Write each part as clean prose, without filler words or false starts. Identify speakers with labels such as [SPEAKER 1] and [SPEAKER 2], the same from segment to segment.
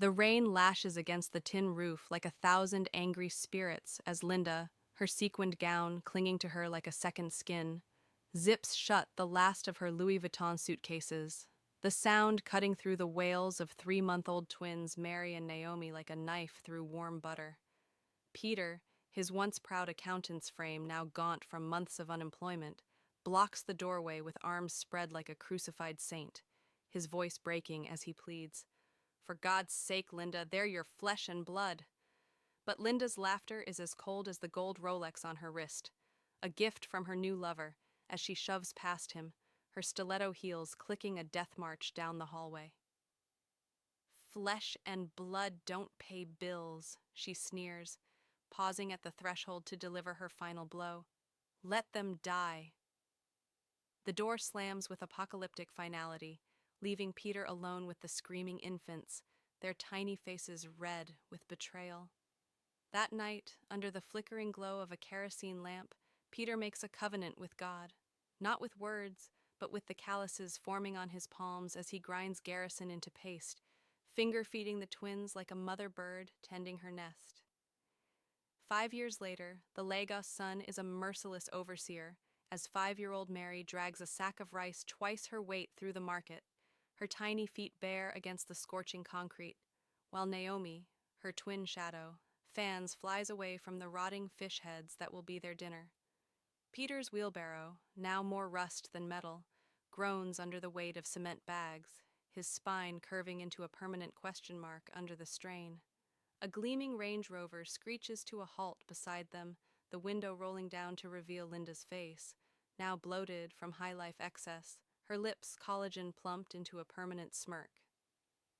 [SPEAKER 1] The rain lashes against the tin roof like 1,000 angry spirits as Linda, her sequined gown clinging to her like a second skin, zips shut the last of her Louis Vuitton suitcases, the sound cutting through the wails of 3-month-old twins Mary and Naomi like a knife through warm butter. Peter, his once proud accountant's frame now gaunt from months of unemployment, blocks the doorway with arms spread like a crucified saint, his voice breaking as he pleads, "For God's sake, Linda, they're your flesh and blood." But Linda's laughter is as cold as the gold Rolex on her wrist, a gift from her new lover, as she shoves past him, her stiletto heels clicking a death march down the hallway. "Flesh and blood don't pay bills," she sneers, pausing at the threshold to deliver her final blow. "Let them die." The door slams with apocalyptic finality, leaving Peter alone with the screaming infants, their tiny faces red with betrayal. That night, under the flickering glow of a kerosene lamp, Peter makes a covenant with God, not with words, but with the calluses forming on his palms as he grinds Garrison into paste, finger-feeding the twins like a mother bird tending her nest. 5 years later, the Lagos sun is a merciless overseer, as 5-year-old Mary drags a sack of rice twice her weight through the market, her tiny feet bare against the scorching concrete, while Naomi, her twin shadow, flies away from the rotting fish heads that will be their dinner. Peter's wheelbarrow, now more rust than metal, groans under the weight of cement bags, his spine curving into a permanent question mark under the strain. A gleaming Range Rover screeches to a halt beside them, the window rolling down to reveal Linda's face, now bloated from high life excess, her lips collagen plumped into a permanent smirk.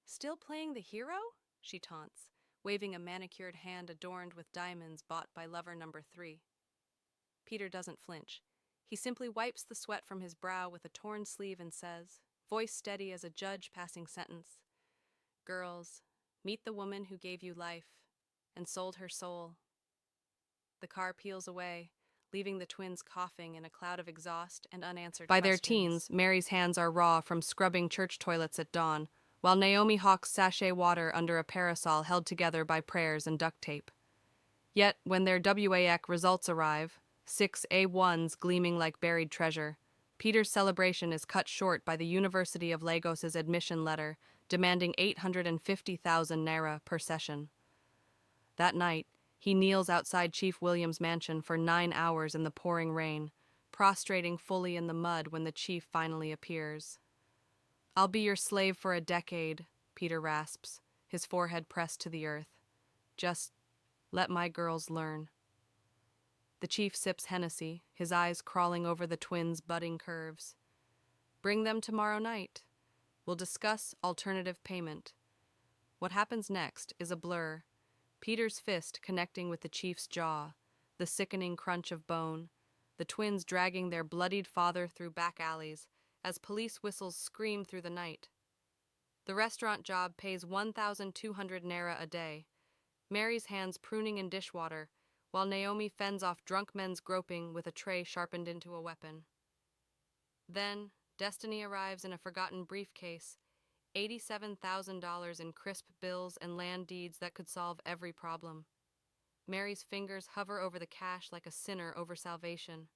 [SPEAKER 1] "Still playing the hero?" she taunts, waving a manicured hand adorned with diamonds bought by lover number 3. Peter doesn't flinch. He simply wipes the sweat from his brow with a torn sleeve and says, voice steady as a judge passing sentence, "Girls, meet the woman who gave you life and sold her soul." The car peels away, leaving the twins coughing in a cloud of exhaust and unanswered questions. By their teens, Mary's hands are raw from scrubbing church toilets at dawn, while Naomi hawks sachet water under a parasol held together by prayers and duct tape. Yet, when their WAEC results arrive, 6 A1s gleaming like buried treasure, Peter's celebration is cut short by the University of Lagos's admission letter demanding 850,000 naira per session. That night, he kneels outside Chief William's mansion for 9 hours in the pouring rain, prostrating fully in the mud when the chief finally appears. "I'll be your slave for a decade," Peter rasps, his forehead pressed to the earth. "Just let my girls learn." The chief sips Hennessy, his eyes crawling over the twins' budding curves. "Bring them tomorrow night. We'll discuss alternative payment." What happens next is a blur. Peter's fist connecting with the chief's jaw, the sickening crunch of bone, the twins dragging their bloodied father through back alleys as police whistles scream through the night. The restaurant job pays 1,200 naira a day, Mary's hands pruning in dishwater, while Naomi fends off drunk men's groping with a tray sharpened into a weapon. Then, destiny arrives in a forgotten briefcase, $87,000 in crisp bills and land deeds that could solve every problem. Mary's fingers hover over the cash like a sinner over salvation.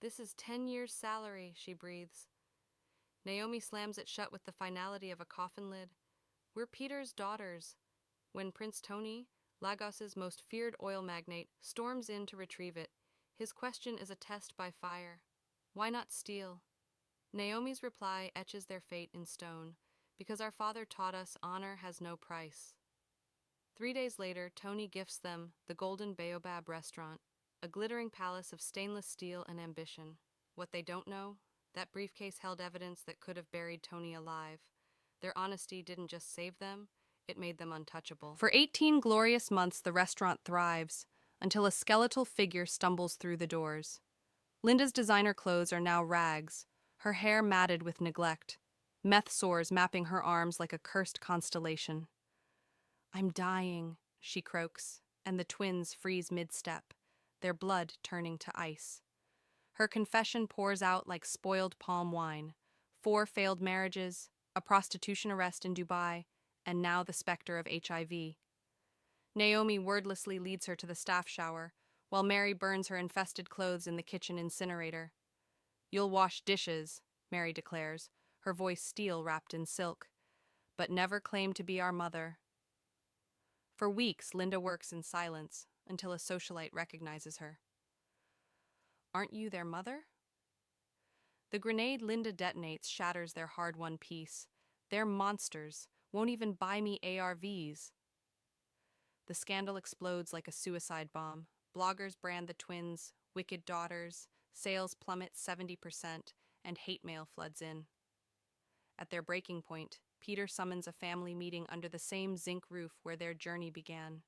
[SPEAKER 1] "This is 10 years' salary," she breathes. Naomi slams it shut with the finality of a coffin lid. "We're Peter's daughters." When Prince Tony, Lagos's most feared oil magnate, storms in to retrieve it, his question is a test by fire. "Why not steal?" Naomi's reply etches their fate in stone, "Because our father taught us honor has no price." 3 days later, Tony gifts them the Golden Baobab restaurant, a glittering palace of stainless steel and ambition. What they don't know, that briefcase held evidence that could have buried Tony alive. Their honesty didn't just save them, it made them untouchable. For 18 glorious months, the restaurant thrives, until a skeletal figure stumbles through the doors. Linda's designer clothes are now rags, her hair matted with neglect, meth sores mapping her arms like a cursed constellation. "I'm dying," she croaks, and the twins freeze mid-step, their blood turning to ice. Her confession pours out like spoiled palm wine. 4 failed marriages, a prostitution arrest in Dubai, and now the specter of HIV. Naomi wordlessly leads her to the staff shower, while Mary burns her infested clothes in the kitchen incinerator. "You'll wash dishes," Mary declares, her voice steel wrapped in silk, "but never claim to be our mother." For weeks, Linda works in silence until a socialite recognizes her. "Aren't you their mother?" The grenade Linda detonates shatters their hard-won peace. "They're monsters, won't even buy me ARVs." The scandal explodes like a suicide bomb. Bloggers brand the twins wicked daughters, sales plummet 70%, and hate mail floods in. At their breaking point, Peter summons a family meeting under the same zinc roof where their journey began.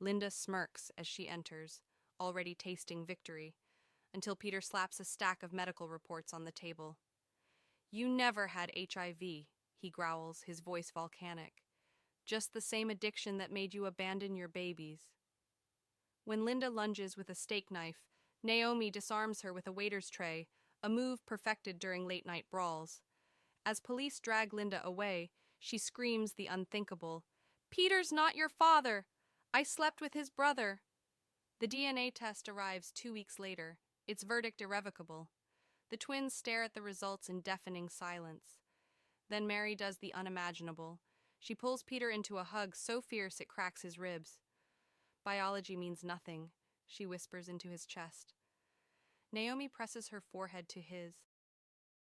[SPEAKER 1] Linda smirks as she enters, already tasting victory, until Peter slaps a stack of medical reports on the table. "You never had HIV, he growls, his voice volcanic. "Just the same addiction that made you abandon your babies." When Linda lunges with a steak knife, Naomi disarms her with a waiter's tray, a move perfected during late-night brawls. As police drag Linda away, she screams the unthinkable. "Peter's not your father! I slept with his brother." The DNA test arrives 2 weeks later, its verdict irrevocable. The twins stare at the results in deafening silence. Then Mary does the unimaginable. She pulls Peter into a hug so fierce it cracks his ribs. "Biology means nothing," she whispers into his chest. Naomi presses her forehead to his.